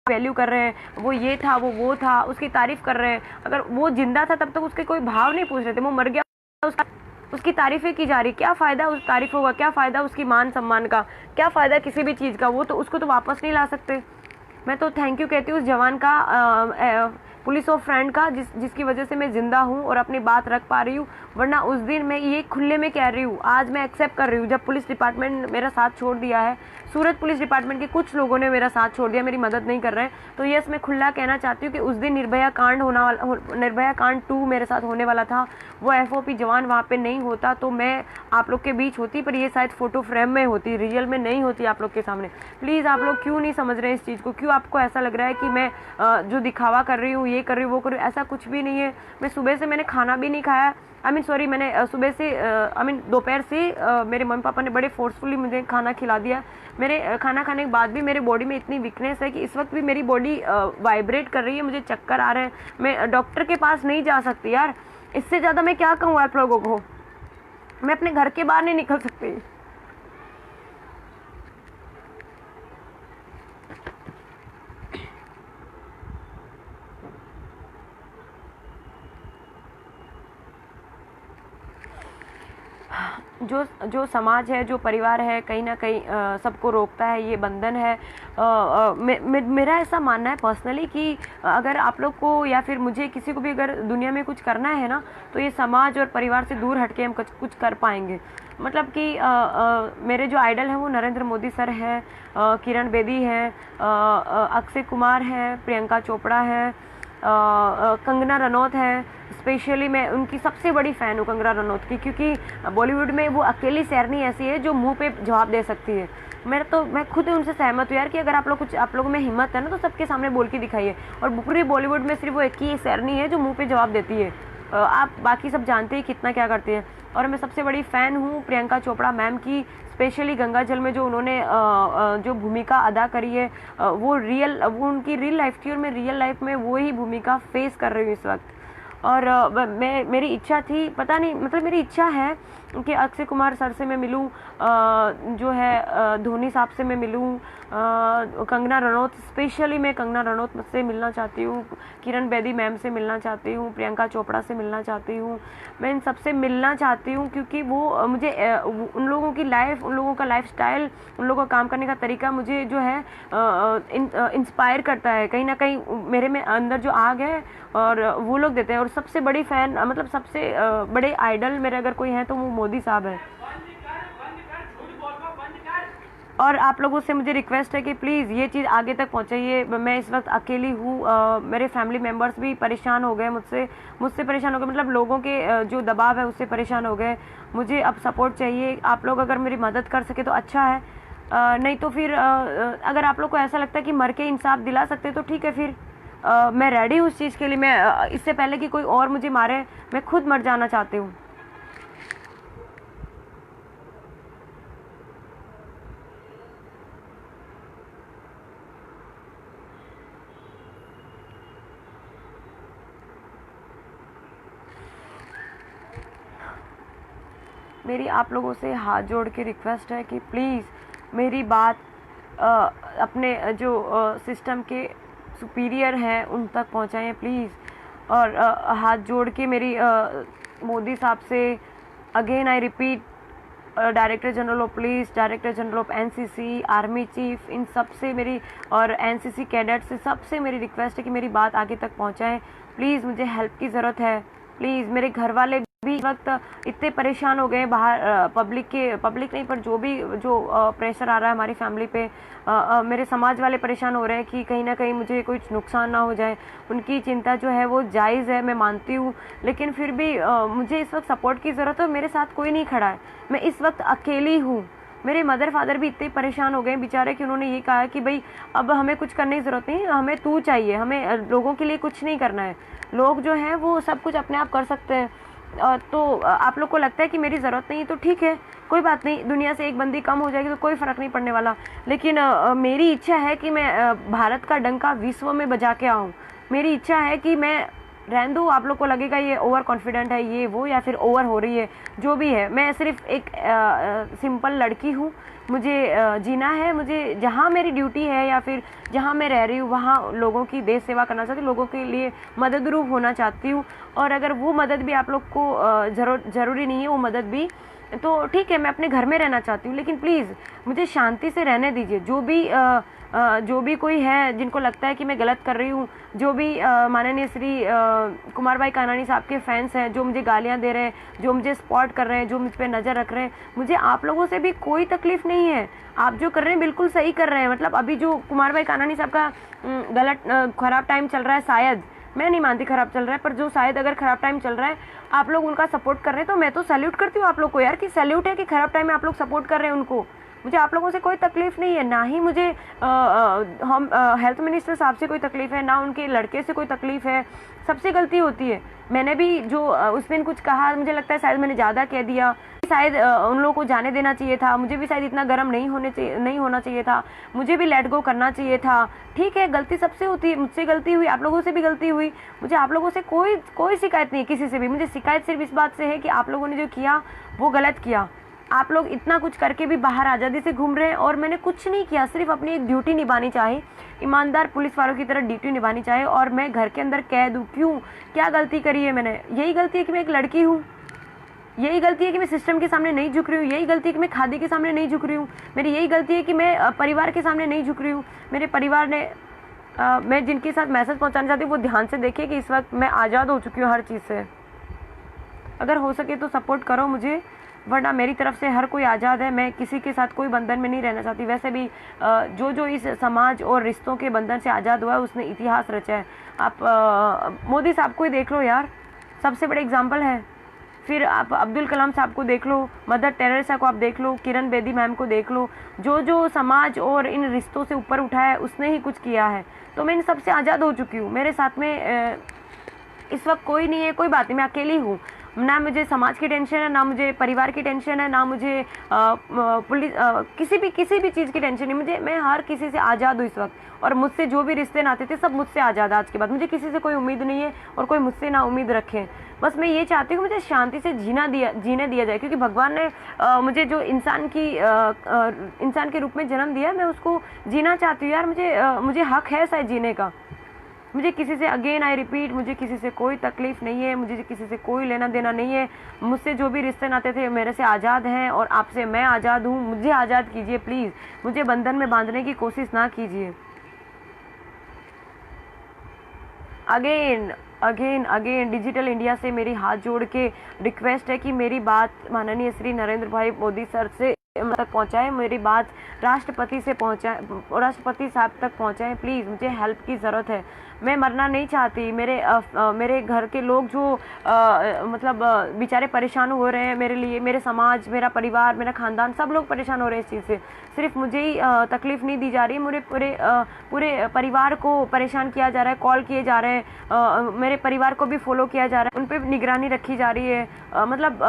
वैल्यू कर रहे हैं, वो ये था वो था, उसकी तारीफ कर रहे हैं। अगर वो जिंदा था तब तक उसके कोई भाव नहीं पूछ रहे थे। वो मर गया, उसकी तारीफें की जा रही। क्या फ़ायदा उस तारीफों का, क्या फ़ायदा उसकी मान सम्मान का, क्या फ़ायदा किसी भी चीज़ का? वो तो उसको तो वापस नहीं ला सकते। मैं तो थैंक यू कहती हूँ उस जवान का, पुलिस और फ्रेंड का, जिसकी वजह से मैं ज़िंदा हूँ और अपनी बात रख पा रही हूँ। वरना उस दिन मैं ये खुले में कह रही हूँ, आज मैं एक्सेप्ट कर रही हूँ। जब पुलिस डिपार्टमेंट मेरा साथ छोड़ दिया है, सूरत पुलिस डिपार्टमेंट के कुछ लोगों ने मेरा साथ छोड़ दिया, मेरी मदद नहीं कर रहे हैं, तो यस मैं खुला कहना चाहती हूँ कि उस दिन निर्भया कांड 2 मेरे साथ होने वाला था। वो FOP जवान वहाँ पे नहीं होता तो मैं आप लोग के बीच होती, पर ये शायद फ़ोटो फ्रेम में होती, रियल में नहीं होती आप लोग के सामने। प्लीज़ आप लोग क्यों नहीं समझ रहे हैं इस चीज़ को? क्यों आपको ऐसा लग रहा है कि मैं जो दिखावा कर रही हूँ, ये कर रही हूँ, वो कर रही हूँ? ऐसा कुछ भी नहीं है। मैं सुबह से मैंने खाना भी नहीं खाया। मैंने सुबह से दोपहर से मेरे मम्मी पापा ने बड़े फोर्सफुली मुझे खाना खिला दिया। मेरे खाना खाने के बाद भी मेरे बॉडी में इतनी वीकनेस है कि इस वक्त भी मेरी बॉडी वाइब्रेट कर रही है, मुझे चक्कर आ रहे हैं। मैं डॉक्टर के पास नहीं जा सकती यार। इससे ज़्यादा मैं क्या कहूँ आप लोगों को? मैं अपने घर के बाहर नहीं निकल सकती। जो समाज है, जो परिवार है, कहीं ना कहीं सबको रोकता है, ये बंधन है। मेरा ऐसा मानना है पर्सनली कि अगर आप लोग को या फिर मुझे किसी को भी अगर दुनिया में कुछ करना है ना, तो ये समाज और परिवार से दूर हटके हम कुछ कर पाएंगे। मतलब कि मेरे जो आइडल हैं वो नरेंद्र मोदी सर हैं, किरण बेदी हैं, अक्षय कुमार हैं, प्रियंका चोपड़ा है, कंगना रनौत है। स्पेशली मैं उनकी सबसे बड़ी फ़ैन हूँ कंगना रनौत की, क्योंकि बॉलीवुड में वो अकेली शेरनी ऐसी है जो मुंह पे जवाब दे सकती है। मैं खुद उनसे सहमत हूँ यार कि अगर आप लोगों में हिम्मत है ना तो सबके सामने बोल के दिखाइए। और पूरी बॉलीवुड में सिर्फ वो एक ही शेरनी है जो मुँह पे जवाब देती है। आप बाकी सब जानते हैं कितना क्या करती है। और मैं सबसे बड़ी फ़ैन हूँ प्रियंका चोपड़ा मैम की, स्पेशली गंगा जल में जो उन्होंने जो भूमिका अदा करी है, वो उनकी रियल लाइफ थी और मैं रियल लाइफ में वो ही भूमिका फेस कर रही हूँ इस वक्त। और मेरी इच्छा थी, पता नहीं, मतलब मेरी इच्छा है कि अक्षय कुमार सर से मैं मिलूं, जो है धोनी साहब से मैं मिलूं, कंगना रनौत, स्पेशली मैं कंगना रनौत से मिलना चाहती हूँ, किरण बेदी मैम से मिलना चाहती हूँ, प्रियंका चोपड़ा से मिलना चाहती हूँ। मैं इन सबसे मिलना चाहती हूँ क्योंकि वो मुझे उन लोगों की लाइफ, उन लोगों का लाइफस्टाइल, उन लोगों का काम करने का तरीका मुझे जो है इंस्पायर करता है। कहीं ना कहीं मेरे में अंदर जो आग है और वो लोग देते हैं। और सबसे बड़ी फ़ैन, मतलब सबसे बड़े आइडल मेरे अगर कोई है तो वो मोदी साहब है। और आप लोगों से मुझे रिक्वेस्ट है कि प्लीज़ ये चीज़ आगे तक पहुँचाइए। मैं इस वक्त अकेली हूँ, मेरे फैमिली मेम्बर्स भी परेशान हो गए मुझसे परेशान हो गए, मतलब लोगों के जो दबाव है उससे परेशान हो गए। मुझे अब सपोर्ट चाहिए। आप लोग अगर मेरी मदद कर सके तो अच्छा है, नहीं तो फिर अगर आप लोग को ऐसा लगता है कि मर के इंसाफ दिला सकते तो ठीक है, फिर मैं रेडी हूँ उस चीज़ के लिए। मैं इससे पहले कि कोई और मुझे मारे, मैं खुद मर जाना चाहती हूँ। मेरी आप लोगों से हाथ जोड़ के रिक्वेस्ट है कि प्लीज़ मेरी बात अपने जो सिस्टम के सुपीरियर हैं उन तक पहुंचाएं प्लीज़। और हाथ जोड़ के मेरी मोदी साहब से, again I repeat, director general of police, director general of NCC, army chief, इन सब से मेरी, और एनसीसी कैडेट से, सबसे मेरी रिक्वेस्ट है कि मेरी बात आगे तक पहुंचाएं। प्लीज़ मुझे हेल्प की ज़रूरत है। प्लीज़, मेरे घर वाले भी इस वक्त इतने परेशान हो गए, बाहर पब्लिक नहीं पर जो प्रेशर आ रहा है हमारी फैमिली पे, मेरे समाज वाले परेशान हो रहे हैं कि कहीं ना कहीं मुझे कुछ नुकसान ना हो जाए। उनकी चिंता जो है वो जायज़ है, मैं मानती हूँ, लेकिन फिर भी मुझे इस वक्त सपोर्ट की ज़रूरत है। मेरे साथ कोई नहीं खड़ा है, मैं इस वक्त अकेली हूँ। मेरे मदर फादर भी इतने परेशान हो गए बेचारे कि उन्होंने ये कहा कि भाई अब हमें कुछ करने की ज़रूरत नहीं, हमें तू चाहिए, हमें लोगों के लिए कुछ नहीं करना है। लोग जो हैं वो सब कुछ अपने आप कर सकते हैं। तो आप लोग को लगता है कि मेरी ज़रूरत नहीं है तो ठीक है, कोई बात नहीं, दुनिया से एक बंदी कम हो जाएगी तो कोई फ़र्क नहीं पड़ने वाला। लेकिन मेरी इच्छा है कि मैं भारत का डंका विश्व में बजा के आऊँ। मेरी इच्छा है कि मैं रहने दो, आप लोग को लगेगा ये ओवर कॉन्फिडेंट है, ये वो, या फिर ओवर हो रही है, जो भी है, मैं सिर्फ एक सिंपल लड़की हूँ। मुझे जीना है, मुझे जहाँ मेरी ड्यूटी है या फिर जहाँ मैं रह रही हूँ वहाँ लोगों की देश सेवा करना चाहती हूँ, लोगों के लिए मदद रूप होना चाहती हूँ। और अगर वो मदद भी आप लोग को ज़रूरी नहीं है वो मदद भी, तो ठीक है, मैं अपने घर में रहना चाहती हूँ, लेकिन प्लीज़ मुझे शांति से रहने दीजिए। जो भी कोई है जिनको लगता है कि मैं गलत कर रही हूँ, जो भी माननीय श्री कुमार भाई कानानी साहब के फैंस हैं, जो मुझे गालियाँ दे रहे हैं, जो मुझे सपोर्ट कर रहे हैं, जो मुझ पर नज़र रख रहे हैं, मुझे आप लोगों से भी कोई तकलीफ़ नहीं है। आप जो कर रहे हैं बिल्कुल सही कर रहे हैं। मतलब अभी जो कुमार भाई कानानी साहब का ख़राब टाइम चल रहा है, शायद, मैं नहीं मानती ख़राब चल रहा है, पर जो शायद अगर ख़राब टाइम चल रहा है, आप लोग उनका सपोर्ट कर रहे हैं, तो मैं तो सैल्यूट करती हूँ आप लोग को यार, कि सैल्यूट है कि ख़राब टाइम में आप लोग सपोर्ट कर रहे हैं उनको। मुझे आप लोगों से कोई तकलीफ़ नहीं है, ना ही मुझे हम हेल्थ मिनिस्टर साहब से कोई तकलीफ़ है, ना उनके लड़के से कोई तकलीफ़ है। सबसे गलती होती है। मैंने भी जो उस दिन कुछ कहा, मुझे लगता है शायद मैंने ज़्यादा कह दिया, शायद उन लोगों को जाने देना चाहिए था, मुझे भी शायद इतना गर्म नहीं होना चाहिए था, मुझे भी लेट गो करना चाहिए था। ठीक है, गलती सबसे होती है, मुझसे गलती हुई, आप लोगों से भी गलती हुई। मुझे आप लोगों से कोई शिकायत नहीं है, किसी से भी। मुझे शिकायत सिर्फ इस बात से है कि आप लोगों ने जो किया वो गलत किया। आप लोग इतना कुछ करके भी बाहर आज़ादी से घूम रहे हैं, और मैंने कुछ नहीं किया, सिर्फ अपनी एक ड्यूटी निभानी चाहिए, ईमानदार पुलिस वालों की तरह ड्यूटी निभानी चाहिए, और मैं घर के अंदर कैद हूँ। क्यों, क्या गलती करी है मैंने? यही गलती है कि मैं एक लड़की हूँ, यही गलती है कि मैं सिस्टम के सामने नहीं झुक रही हूँ, यही गलती है कि मैं खादी के सामने नहीं झुक रही हूँ, मेरी यही गलती है कि मैं परिवार के सामने नहीं झुक रही हूँ। मेरे परिवार ने मैं जिनके साथ मैसेज पहुँचाना चाहती हूँ वो ध्यान से देखिए कि इस वक्त मैं आज़ाद हो चुकी हूँ हर चीज़ से। अगर हो सके तो सपोर्ट करो मुझे, वरना मेरी तरफ से हर कोई आज़ाद है। मैं किसी के साथ कोई बंधन में नहीं रहना चाहती। वैसे भी जो इस समाज और रिश्तों के बंधन से आज़ाद हुआ है उसने इतिहास रचा है। आप मोदी साहब को ही देख लो यार, सबसे बड़े एग्जाम्पल है। फिर आप अब्दुल कलाम साहब को देख लो, मदर टेरेसा को आप देख लो, किरण बेदी मैम को देख लो। जो समाज और इन रिश्तों से ऊपर उठा है उसने ही कुछ किया है। तो मैं इन सबसे आज़ाद हो चुकी हूँ। मेरे साथ में इस वक्त कोई नहीं है, कोई बात नहीं, मैं अकेली हूँ। ना मुझे समाज की टेंशन है, ना मुझे परिवार की टेंशन है, ना मुझे पुलिस किसी भी चीज़ की टेंशन नहीं। मैं हर किसी से आज़ाद हूँ इस वक्त, और मुझसे जो भी रिश्ते नाते थे सब मुझसे आज़ाद। आज के बाद मुझे किसी से कोई उम्मीद नहीं है, और कोई मुझसे ना उम्मीद रखे। बस मैं ये चाहती हूँ मुझे शांति से जीने दिया जाए, क्योंकि भगवान ने मुझे जो इंसान के रूप में जन्म दिया, मैं उसको जीना चाहती हूँ यार। मुझे हक है शायद जीने का। मुझे किसी से, अगेन आई रिपीट, मुझे किसी से कोई तकलीफ़ नहीं है, मुझे किसी से कोई लेना देना नहीं है। मुझसे जो भी रिश्ते नाते थे मेरे से आज़ाद हैं, और आपसे मैं आज़ाद हूँ। मुझे आज़ाद कीजिए प्लीज़, मुझे बंधन में बांधने की कोशिश ना कीजिए। अगेन डिजिटल इंडिया से मेरी हाथ जोड़ के रिक्वेस्ट है कि मेरी बात माननीय श्री नरेंद्र भाई मोदी सर से तक पहुँचाएँ, मेरी बात राष्ट्रपति साहब तक पहुँचाएँ। प्लीज़, मुझे हेल्प की ज़रूरत है। मैं मरना नहीं चाहती। मेरे घर के लोग जो मतलब बेचारे परेशान हो रहे हैं मेरे लिए, मेरे समाज, मेरा परिवार, मेरा ख़ानदान, सब लोग परेशान हो रहे हैं इस चीज़ से। सिर्फ मुझे ही तकलीफ़ नहीं दी जा रही है, मेरे पूरे परिवार को परेशान किया जा रहा है, कॉल किए जा रहे हैं, मेरे परिवार को भी फॉलो किया जा रहा है, उन पर निगरानी रखी जा रही है। मतलब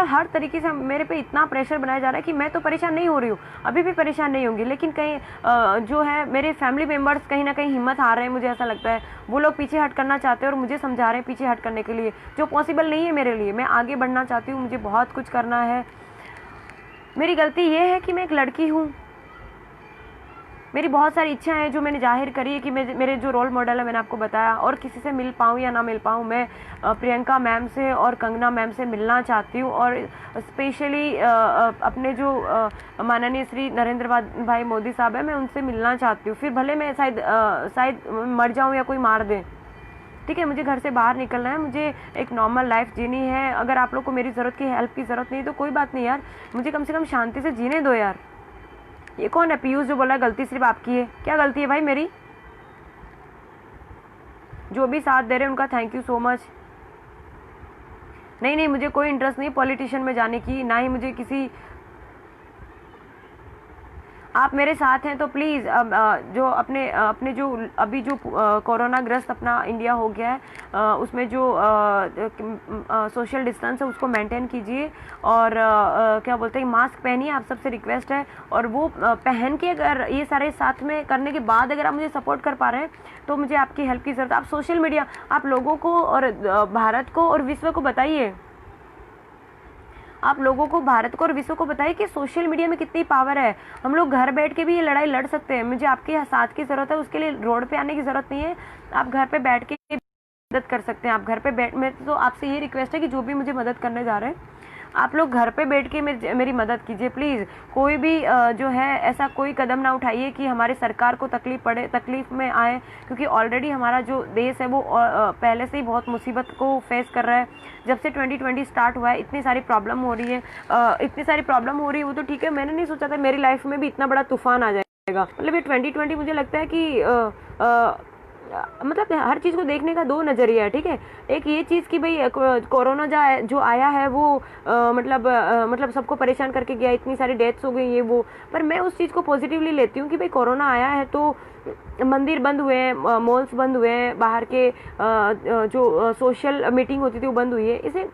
हर तरीके से मेरे पे इतना प्रेशर बनाया जा रहा है कि मैं तो परेशान नहीं हो रही हूँ, अभी भी परेशान नहीं होंगी, लेकिन कहीं जो है मेरे फैमिली मेम्बर्स कहीं ना कहीं हिम्मत हार रहे हैं। मुझे ऐसा लगता है वो लोग पीछे हट करना चाहते हैं, और मुझे समझा रहे हैं पीछे हट करने के लिए, जो पॉसिबल नहीं है मेरे लिए। मैं आगे बढ़ना चाहती हूँ, मुझे बहुत कुछ करना है। मेरी गलती ये है कि मैं एक लड़की हूँ, मेरी बहुत सारी इच्छाएं हैं जो मैंने जाहिर करी है कि मेरे जो रोल मॉडल है, मैंने आपको बताया, और किसी से मिल पाऊँ या ना मिल पाऊँ, मैं प्रियंका मैम से और कंगना मैम से मिलना चाहती हूँ। और स्पेशली अपने जो माननीय श्री नरेंद्र भाई मोदी साहब है, मैं उनसे मिलना चाहती हूँ। फिर भले मैं शायद मर जाऊँ या कोई मार दे, ठीक है, मुझे घर से बाहर निकलना है, मुझे एक नॉर्मल लाइफ जीनी है। अगर आप लोग को मेरी ज़रूरत की हेल्प की ज़रूरत नहीं तो कोई बात नहीं यार, मुझे कम से कम शांति से जीने दो यार। ये कौन है पीयूष जो बोला गलती सिर्फ आपकी है? क्या गलती है भाई मेरी? जो भी साथ दे रहे हैं उनका थैंक यू सो मच। नहीं नहीं, मुझे कोई इंटरेस्ट नहीं पॉलिटिशियन में जाने की, ना ही मुझे किसी, आप मेरे साथ हैं तो प्लीज़ जो अपने जो अभी जो कोरोना ग्रस्त अपना इंडिया हो गया है, उसमें जो सोशल डिस्टेंस है उसको मेंटेन कीजिए। और क्या बोलते हैं, मास्क पहनिए, आप सबसे रिक्वेस्ट है। और वो पहन के अगर ये सारे साथ में करने के बाद अगर आप मुझे सपोर्ट कर पा रहे हैं तो मुझे आपकी हेल्प की ज़रूरत है। आप सोशल मीडिया, आप लोगों को और भारत को और विश्व को बताइए, आप लोगों को, भारत को और विश्व को बताइए कि सोशल मीडिया में कितनी पावर है। हम लोग घर बैठ के भी ये लड़ाई लड़ सकते हैं। मुझे आपके साथ की ज़रूरत है, उसके लिए रोड पे आने की ज़रूरत नहीं है। आप घर पे बैठ के मदद कर सकते हैं। आप घर पे बैठ, मैं तो आपसे ये रिक्वेस्ट है कि जो भी मुझे मदद करने जा रहे हैं, आप लोग घर पे बैठ के मेरी मदद कीजिए प्लीज़। कोई भी जो है ऐसा कोई कदम ना उठाइए कि हमारी सरकार को तकलीफ में आए, क्योंकि ऑलरेडी हमारा जो देश है वो पहले से ही बहुत मुसीबत को फेस कर रहा है। जब से 2020 स्टार्ट हुआ है इतनी सारी प्रॉब्लम हो रही है, वो तो ठीक है, मैंने नहीं सोचा था मेरी लाइफ में भी इतना बड़ा तूफान आ जाएगा। मतलब ये 2020 मुझे लगता है कि मतलब हर चीज़ को देखने का दो नज़रिया है, ठीक है। एक ये चीज़ कि भाई कोरोना जो आया है वो मतलब सबको परेशान करके गया, इतनी सारी डेथ्स हो गई ये वो, पर मैं उस चीज़ को पॉजिटिवली लेती हूँ कि भाई कोरोना आया है तो मंदिर बंद हुए हैं, मॉल्स बंद हुए हैं, बाहर के जो सोशल मीटिंग होती थी वो बंद हुई है। इसे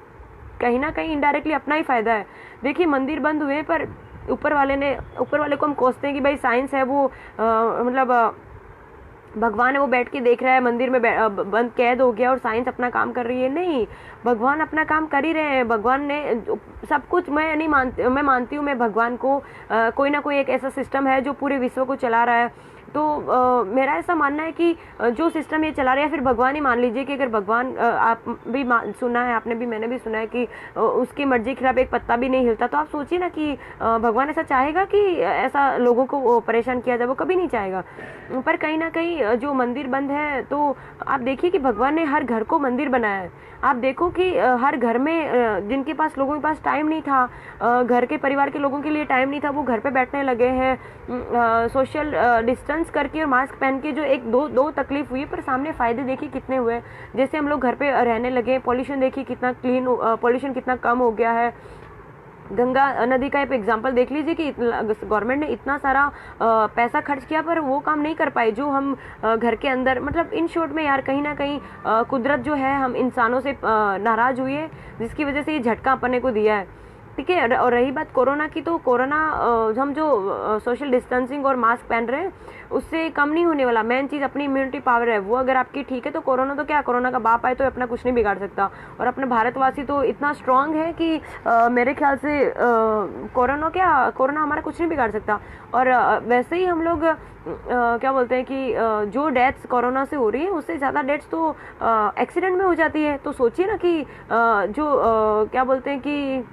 कहीं ना कहीं इनडायरेक्टली अपना ही फ़ायदा है। देखिए मंदिर बंद हुए पर ऊपर वाले को हम कोसते हैं कि भाई साइंस है वो भगवान है वो बैठ के देख रहा है, मंदिर में बंद कैद हो गया और साइंस अपना काम कर रही है। नहीं, भगवान अपना काम कर ही रहे हैं। भगवान ने सब कुछ, मैं मानती हूँ मैं भगवान को, कोई ना कोई एक ऐसा सिस्टम है जो पूरे विश्व को चला रहा है। तो मेरा ऐसा मानना है कि जो सिस्टम ये चला रहा है, फिर भगवान ही मान लीजिए कि अगर भगवान, आप भी सुना है, आपने भी, मैंने भी सुना है कि उसकी मर्जी के खिलाफ एक पत्ता भी नहीं हिलता। तो आप सोचिए ना कि भगवान ऐसा चाहेगा कि ऐसा लोगों को परेशान किया जाए? वो कभी नहीं चाहेगा। पर कहीं ना कहीं जो मंदिर बंद है, तो आप देखिए कि भगवान ने हर घर को मंदिर बनाया है। आप देखो कि हर घर में जिनके पास, लोगों के पास टाइम नहीं था, घर के परिवार के लोगों के लिए टाइम नहीं था, वो घर पे बैठने लगे हैं सोशल डिस्टेंस करके और मास्क पहन के। जो एक दो तकलीफ हुई, पर सामने फ़ायदे देखिए कितने हुए। जैसे हम लोग घर पे रहने लगे, पॉल्यूशन देखिए कितना क्लीन, पॉल्यूशन कितना कम हो गया है। गंगा नदी का एक एग्जांपल देख लीजिए कि गवर्नमेंट ने इतना सारा पैसा खर्च किया पर वो काम नहीं कर पाए जो हम घर के अंदर, मतलब इन शॉर्ट में यार कहीं ना कहीं कुदरत जो है हम इंसानों से नाराज़ हुई है, जिसकी वजह से ये झटका अपने को दिया है, ठीक है। और रही बात कोरोना की, तो कोरोना हम जो सोशल डिस्टेंसिंग और मास्क पहन रहे हैं उससे कम नहीं होने वाला। मेन चीज़ अपनी इम्यूनिटी पावर है, वो अगर आपकी ठीक है तो कोरोना तो क्या, कोरोना का बाप आए तो अपना कुछ नहीं बिगाड़ सकता। और अपने भारतवासी तो इतना स्ट्रांग है कि मेरे ख्याल से कोरोना हमारा कुछ नहीं बिगाड़ सकता। और वैसे ही हम लोग क्या बोलते हैं कि जो डेथ्स कोरोना से हो रही है उससे ज़्यादा डेथ्स तो एक्सीडेंट में हो जाती है। तो सोचिए ना कि क्या बोलते हैं कि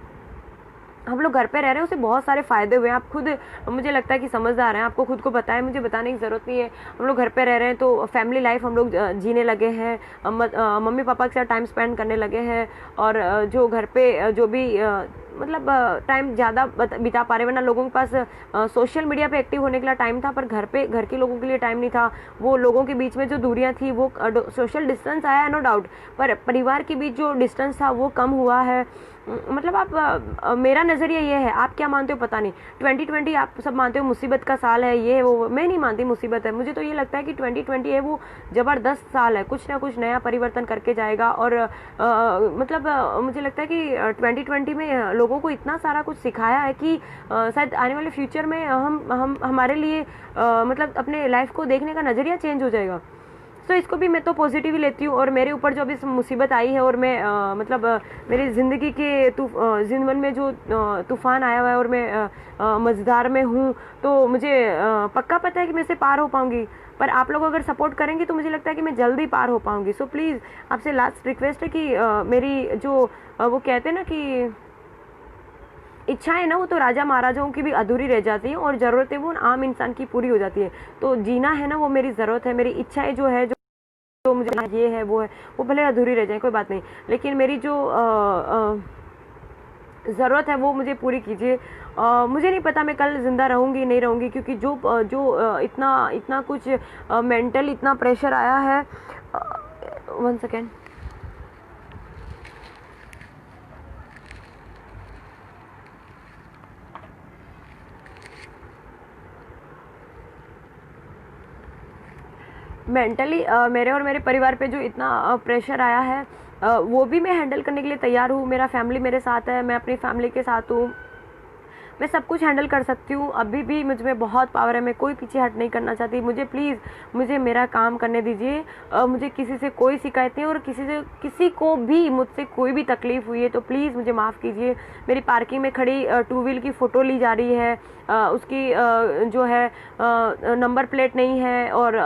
हम लोग घर पे रह रहे हैं, उससे बहुत सारे फ़ायदे हुए हैं। आप खुद, मुझे लगता है कि समझदार हैं, आपको खुद को पता है, मुझे बताने की ज़रूरत नहीं है। हम लोग घर पे रह रहे हैं तो फैमिली लाइफ हम लोग जीने लगे हैं, मम्मी पापा के साथ टाइम स्पेंड करने लगे हैं। और जो घर पे जो भी मतलब टाइम ज़्यादा बिता पा रहे, वरना लोगों के पास सोशल मीडिया पे एक्टिव होने के लिए टाइम था, पर घर के लोगों के लिए टाइम नहीं था। वो लोगों के बीच में जो दूरियां थी, वो सोशल डिस्टेंस आया, नो डाउट, पर परिवार के बीच जो डिस्टेंस था वो कम हुआ है। मतलब आप मेरा नज़रिया ये है, आप क्या मानते हो पता नहीं। 2020 आप सब मानते हो मुसीबत का साल है, ये वो, मैं नहीं मानती मुसीबत है। मुझे तो ये लगता है कि 2020 है वो ज़बरदस्त साल है, कुछ ना कुछ नया परिवर्तन करके जाएगा। और मुझे लगता है कि 2020 में लोगों को इतना सारा कुछ सिखाया है कि शायद आने वाले फ्यूचर में हम हमारे लिए मतलब अपने लाइफ को देखने का नज़रिया चेंज हो जाएगा। तो इसको भी मैं तो पॉजिटिव ही लेती हूँ। और मेरे ऊपर जो अभी मुसीबत आई है और मैं मतलब मेरी ज़िंदगी के जीवन में जो तूफान आया हुआ है और मैं मझधार में हूँ, तो मुझे पक्का पता है कि मैं इसे पार हो पाऊंगी। पर आप लोग अगर सपोर्ट करेंगे तो मुझे लगता है कि मैं जल्दी पार हो पाऊंगी। सो प्लीज़ आपसे लास्ट रिक्वेस्ट है कि मेरी जो वो कहते हैं ना कि इच्छाएं ना, वो तो राजा महाराजाओं की भी अधूरी रह जाती हैं और ज़रूरतें वो आम इंसान की पूरी हो जाती है। तो जीना है ना, वो मेरी ज़रूरत है। मेरी इच्छाएं जो है, जो मुझे ये है वो है, वो भले अधूरी रह जाए, कोई बात नहीं, लेकिन मेरी जो ज़रूरत है वो मुझे पूरी कीजिए। मुझे नहीं पता मैं कल ज़िंदा रहूँगी नहीं रहूँगी, क्योंकि जो इतना कुछ मेंटल इतना प्रेशर आया है। 1 सेकेंड। मेंटली मेरे और मेरे परिवार पे जो इतना प्रेशर आया है, वो भी मैं हैंडल करने के लिए तैयार हूँ। मेरा फैमिली मेरे साथ है, मैं अपनी फैमिली के साथ हूँ, मैं सब कुछ हैंडल कर सकती हूँ। अभी भी मुझ में बहुत पावर है, मैं कोई पीछे हट नहीं करना चाहती। मुझे प्लीज़ मुझे मेरा काम करने दीजिए। मुझे किसी से कोई शिकायत नहीं, और किसी को भी मुझसे कोई भी तकलीफ़ हुई है तो प्लीज़ मुझे माफ़ कीजिए। मेरी पार्किंग में खड़ी 2 व्हील की फ़ोटो ली जा रही है, उसकी जो है नंबर प्लेट नहीं है, और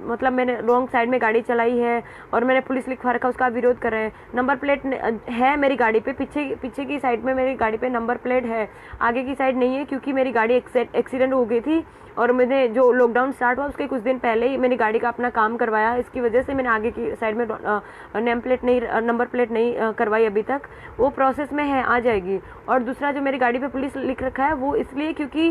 मतलब मैंने रॉन्ग साइड में गाड़ी चलाई है और मैंने पुलिस लिखवा रखा, उसका विरोध कर रहे हैं। नंबर प्लेट है मेरी गाड़ी पे, पीछे की साइड में मेरी गाड़ी पे नंबर प्लेट है, आगे की साइड नहीं है, क्योंकि मेरी गाड़ी एक्सीडेंट हो गई थी और मैंने जो लॉकडाउन स्टार्ट हुआ उसके कुछ दिन पहले ही मेरी गाड़ी का अपना काम करवाया। इसकी वजह से मैंने आगे की साइड में नंबर प्लेट नहीं करवाई अभी तक, वो प्रोसेस में है, आ जाएगी। और दूसरा जो मेरी गाड़ी पे पुलिस लिख रखा है वो इसलिए क्योंकि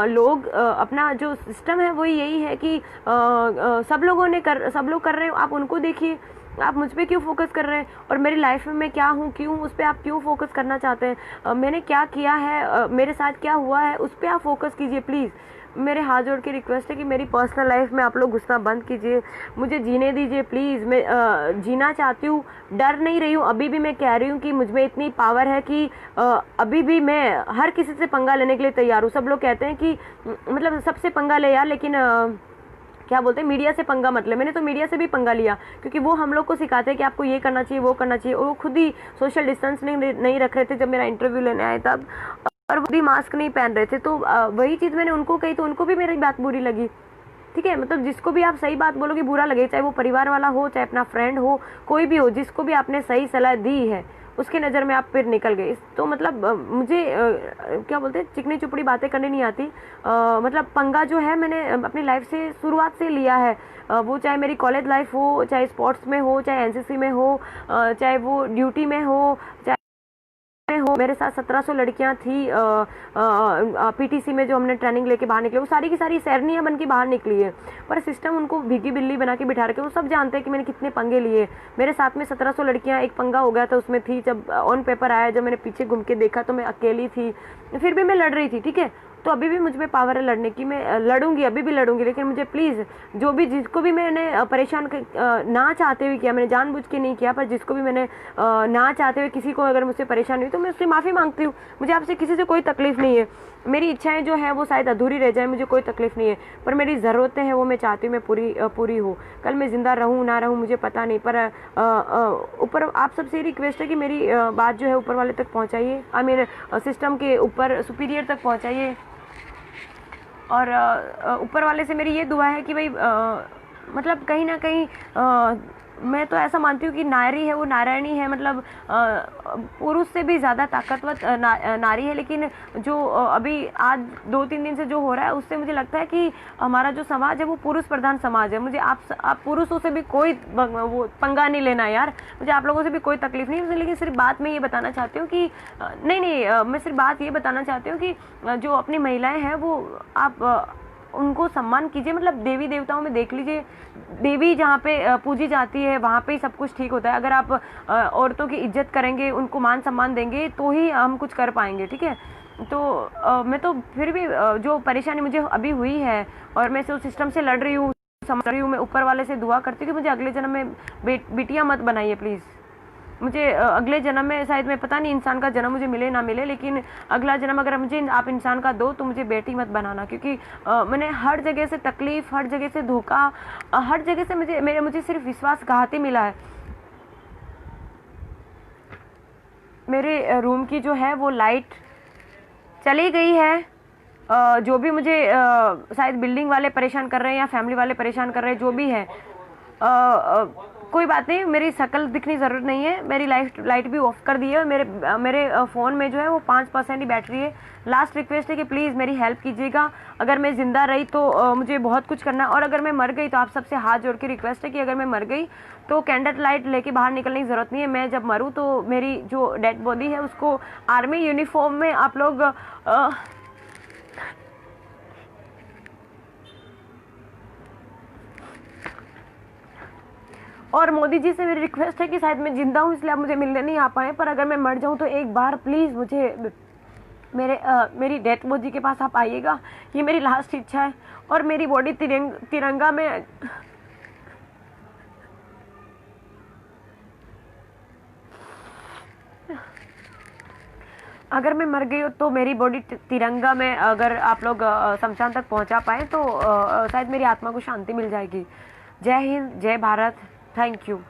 लोग अपना जो सिस्टम है वो यही है कि सब लोग कर रहे हैं, आप उनको देखिए, आप मुझ पे क्यों फोकस कर रहे हैं, और मेरी लाइफ में मैं क्या हूँ क्यों, उस पर आप क्यों फोकस करना चाहते हैं। मैंने क्या किया है, मेरे साथ क्या हुआ है, उस पर आप फोकस कीजिए प्लीज़। मेरे हाथ जोड़ के रिक्वेस्ट है कि मेरी पर्सनल लाइफ में आप लोग घुसना बंद कीजिए, मुझे जीने दीजिए प्लीज़। मैं जीना चाहती हूँ, डर नहीं रही हूँ। अभी भी मैं कह रही हूँ कि मुझ में इतनी पावर है कि अभी भी मैं हर किसी से पंगा लेने के लिए तैयार हूँ। सब लोग कहते हैं कि मतलब सबसे पंगा ले यार, लेकिन क्या बोलते हैं, मीडिया से पंगा मत ले। मैंने तो मीडिया से भी पंगा लिया, क्योंकि वो हम लोग को सिखाते हैं कि आपको ये करना चाहिए वो करना चाहिए, और वो खुद ही सोशल डिस्टेंस नहीं रख रहे थे जब मेरा इंटरव्यू लेने आए तब, और वो भी मास्क नहीं पहन रहे थे। तो वही चीज़ मैंने उनको कही तो उनको भी मेरी बात बुरी लगी। ठीक है, मतलब जिसको भी आप सही बात बोलोगे बुरा लगे, चाहे वो परिवार वाला हो, चाहे अपना फ्रेंड हो, कोई भी हो, जिसको भी आपने सही सलाह दी है उसके नज़र में आप फिर निकल गए। तो मतलब मुझे क्या बोलते हैं, चिकनी चुपड़ी बातें करनी नहीं आती। मतलब पंगा जो है मैंने अपनी लाइफ से शुरुआत से लिया है, वो चाहे मेरी कॉलेज लाइफ हो, चाहे स्पोर्ट्स में हो, चाहे एनसीसी में हो, चाहे वो ड्यूटी में हो, चाहे हो। मेरे साथ 1700 लड़कियां थी पीटीसी में, जो हमने ट्रेनिंग लेके बाहर निकले, वो सारी की सारी सैरनियाँ बन के बाहर निकली है, पर सिस्टम उनको भीगी बिल्ली बना के बिठा रखे। वो सब जानते हैं कि मैंने कितने पंगे लिए। मेरे साथ में 1700 लड़कियां, एक पंगा हो गया था उसमें थी, जब ऑन पेपर आया, जब मैंने पीछे घूम के देखा तो मैं अकेली थी, फिर भी मैं लड़ रही थी। ठीक है, तो अभी भी मुझ में पावर है लड़ने की, मैं लड़ूंगी, अभी भी लड़ूंगी। लेकिन मुझे प्लीज़, जो भी जिसको भी मैंने परेशान ना चाहते हुए किया, मैंने जानबूझ के नहीं किया, पर जिसको भी मैंने ना चाहते हुए किसी को अगर मुझसे परेशानी हुई तो मैं उससे माफ़ी मांगती हूँ। मुझे आपसे किसी से कोई तकलीफ़ नहीं है। मेरी इच्छाएं जो है वो शायद अधूरी रह जाए, मुझे कोई तकलीफ़ नहीं है, पर मेरी ज़रूरतें हैं वो मैं चाहती हूँ मैं पूरी हो। कल मैं ज़िंदा रहूँ ना रहूँ मुझे पता नहीं, पर ऊपर आप सबसे रिक्वेस्ट है कि मेरी बात जो है ऊपर वाले तक पहुँचाइए, आई मीन सिस्टम के ऊपर सुपीरियर तक पहुँचाइए। और ऊपर वाले से मेरी ये दुआ है कि भाई मतलब कहीं ना कहीं मैं तो ऐसा मानती हूँ कि नारी है वो नारायणी है, मतलब पुरुष से भी ज़्यादा ताकतवर नारी है। लेकिन जो अभी आज 2-3 दिन से जो हो रहा है उससे मुझे लगता है कि हमारा जो समाज है वो पुरुष प्रधान समाज है। मुझे आप पुरुषों से भी कोई वो पंगा नहीं लेना यार, मुझे आप लोगों से भी कोई तकलीफ नहीं। लेकिन सिर्फ बात मैं ये बताना चाहती हूँ कि नहीं, मैं सिर्फ बात ये बताना चाहती हूँ कि जो अपनी महिलाएँ हैं वो आप उनको सम्मान कीजिए। मतलब देवी देवताओं में देख लीजिए, देवी जहाँ पे पूजी जाती है वहाँ पे ही सब कुछ ठीक होता है। अगर आप औरतों की इज्जत करेंगे, उनको मान सम्मान देंगे तो ही हम कुछ कर पाएंगे। ठीक है, तो मैं तो फिर भी जो परेशानी मुझे अभी हुई है और मैं उस सिस्टम से लड़ रही हूँ, समझ रही हूँ, मैं ऊपर वाले से दुआ करती हूँ कि मुझे अगले जन्म में बिटिया मत बनाइए प्लीज़। मुझे अगले जन्म में शायद, मैं पता नहीं इंसान का जन्म मुझे मिले ना मिले, लेकिन अगला जन्म अगर मुझे आप इंसान का दो तो मुझे बेटी मत बनाना, क्योंकि मैंने हर जगह से तकलीफ, हर जगह से धोखा, हर जगह से मुझे सिर्फ विश्वासघात ही मिला है। मेरे रूम की जो है वो लाइट चली गई है। जो भी मुझे शायद बिल्डिंग वाले परेशान कर रहे हैं या फैमिली वाले परेशान कर रहे हैं, जो भी है, कोई बात नहीं, मेरी शक्ल दिखनी ज़रूरत नहीं है। मेरी लाइट भी ऑफ कर दी है। मेरे फ़ोन में जो है वो 5% ही बैटरी है। लास्ट रिक्वेस्ट है कि प्लीज़ मेरी हेल्प कीजिएगा। अगर मैं ज़िंदा रही तो मुझे बहुत कुछ करना है, और अगर मैं मर गई तो आप सबसे हाथ जोड़ के रिक्वेस्ट है कि अगर मैं मर गई तो कैंडल लाइट लेके बाहर निकलने की ज़रूरत नहीं है। मैं जब मरूँ तो मेरी जो डेड बॉडी है उसको आर्मी यूनिफॉर्म में आप लोग और मोदी जी से मेरी रिक्वेस्ट है कि शायद मैं जिंदा हूँ इसलिए आप मुझे मिलने नहीं आ पाए, पर अगर मैं मर जाऊँ तो एक बार प्लीज़ मुझे मेरी डेथ बॉडी के पास आप आइएगा। ये मेरी लास्ट इच्छा है। और मेरी बॉडी तिरंगा में, अगर मैं मर गई हो तो मेरी बॉडी तिरंगा में अगर आप लोग शमशान तक पहुंचा पाए तो शायद मेरी आत्मा को शांति मिल जाएगी। जय हिंद, जय भारत, थैंक यू।